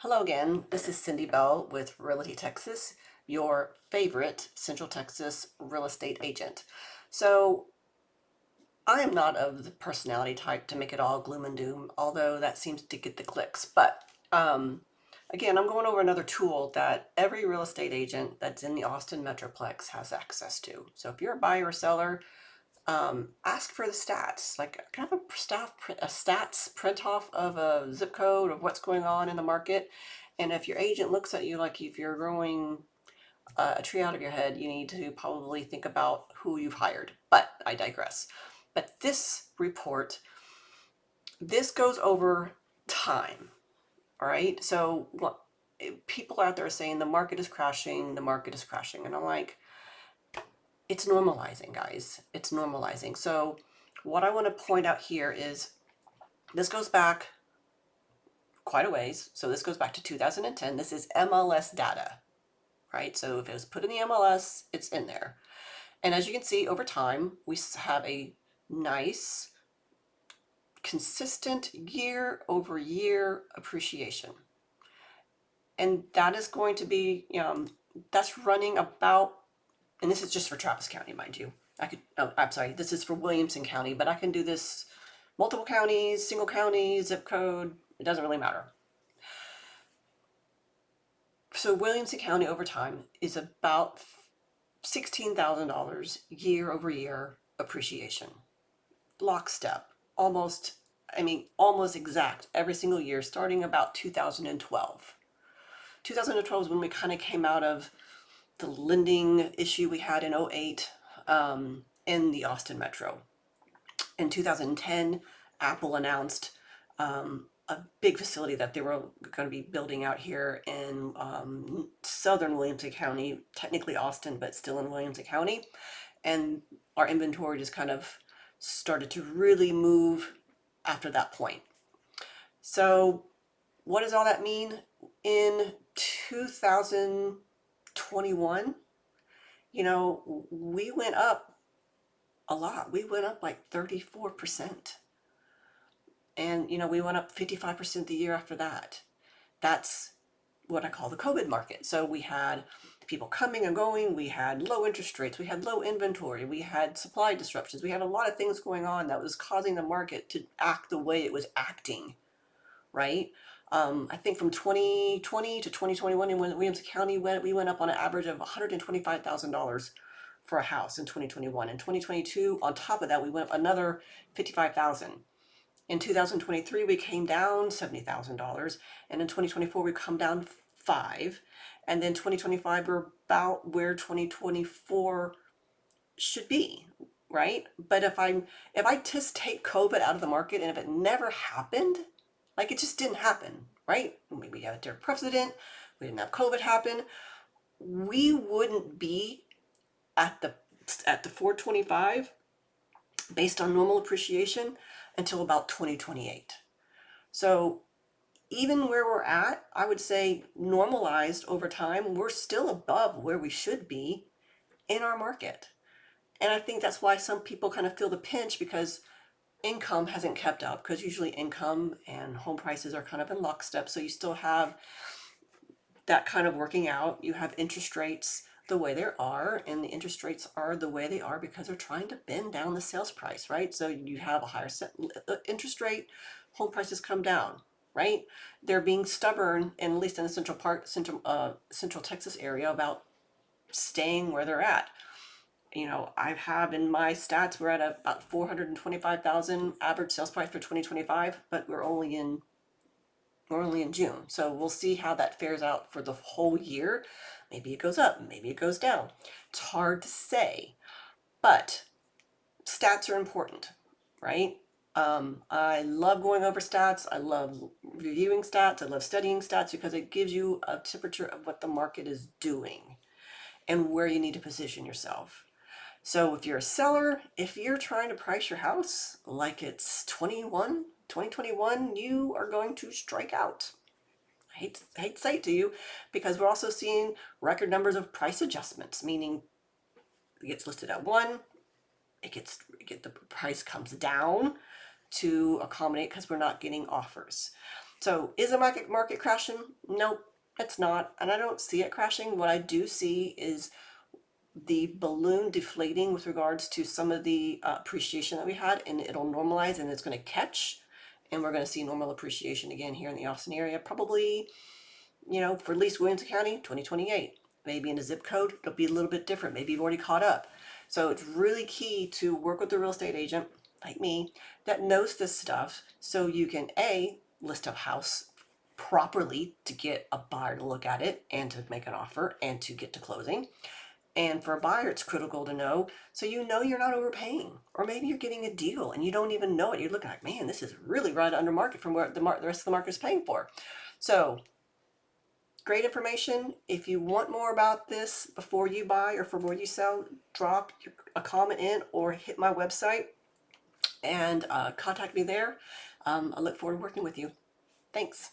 Hello again, this is Cindy Bell with Realty Texas, your favorite Central Texas real estate agent. So I am not of the personality type to make it all gloom and doom, although that seems to get the clicks. But again, I'm going over another tool that every real estate agent that's in the Austin Metroplex has access to. So if you're a buyer or seller, ask for the stats, like kind of a stats print off of a zip code of what's going on in the market. And if your agent looks at you like if you're growing a tree out of your head, you need to probably think about who you've hired. But I digress. But this report, this goes over time. All right. So people out there are saying the market is crashing, the market is crashing. And I'm like, it's normalizing, guys. It's normalizing. So what I want to point out here is this goes back quite a ways. So this goes back to 2010. This is MLS data, right? So if it was put in the MLS, it's in there. And as you can see, over time, we have a nice, consistent year over year appreciation. And that is going to be, that's running about, and this is just for Travis County, mind you. I'm sorry, this is for Williamson County, but I can do this multiple counties, single county, zip code, it doesn't really matter. So Williamson County over time is about $16,000 year over year appreciation. Lockstep, almost exact every single year, starting about 2012. 2012 is when we kind of came out of the lending issue we had in 08 in the Austin Metro. In 2010, Apple announced a big facility that they were going to be building out here in southern Williamson County, technically Austin, but still in Williamson County. And our inventory just kind of started to really move after that point. So what does all that mean? In 2021, we went up a lot. We went up like 34%. And, we went up 55% the year after that. That's what I call the COVID market. So we had people coming and going. We had low interest rates. We had low inventory. We had supply disruptions. We had a lot of things going on that was causing the market to act the way it was acting, right? I think from 2020 to 2021 in Williamson County, we went up on an average of $125,000 for a house in 2021. In 2022, on top of that, we went up another $55,000. In 2023, we came down $70,000, and in 2024, we come down $5,000, and then 2025, we're about where 2024 should be, right? But if I just take COVID out of the market, and if it never happened, like it just didn't happen, right? We had a different president, we didn't have COVID happen, we wouldn't be at the 425 based on normal appreciation until about 2028. So even where we're at, I would say normalized over time, we're still above where we should be in our market. And I think that's why some people kind of feel the pinch, because income hasn't kept up, because usually income and home prices are kind of in lockstep. So you still have that kind of working out. You have interest rates the way they are, and the interest rates are the way they are because they're trying to bend down the sales price, right? So you have a higher interest rate, home prices come down, right? They're being stubborn, and at least in the central Texas area, about staying where they're at. I have in my stats, we're at about 425,000 average sales price for 2025, but we're only in June. So we'll see how that fares out for the whole year. Maybe it goes up, maybe it goes down. It's hard to say, but stats are important, right? I love going over stats. I love reviewing stats. I love studying stats because it gives you a temperature of what the market is doing and where you need to position yourself. So if you're a seller, if you're trying to price your house like it's 2021, you are going to strike out. I hate to say it to you, because we're also seeing record numbers of price adjustments, meaning it gets listed at 1, the price comes down to accommodate because we're not getting offers. So is the market crashing? Nope, it's not. And I don't see it crashing. What I do see is the balloon deflating with regards to some of the appreciation that we had, and it'll normalize and it's going to catch. And we're going to see normal appreciation again here in the Austin area, probably, for at least Williamson County, 2028. Maybe in a zip code, it'll be a little bit different. Maybe you've already caught up. So it's really key to work with a real estate agent like me that knows this stuff so you can list a house properly to get a buyer to look at it and to make an offer and to get to closing. And for a buyer, it's critical to know so you're not overpaying, or maybe you're getting a deal and you don't even know it. You're looking like, man, this is really right under market from where the rest of the market is paying for. So great information. If you want more about this before you buy or before you sell, drop a comment in or hit my website and contact me there. I look forward to working with you. Thanks.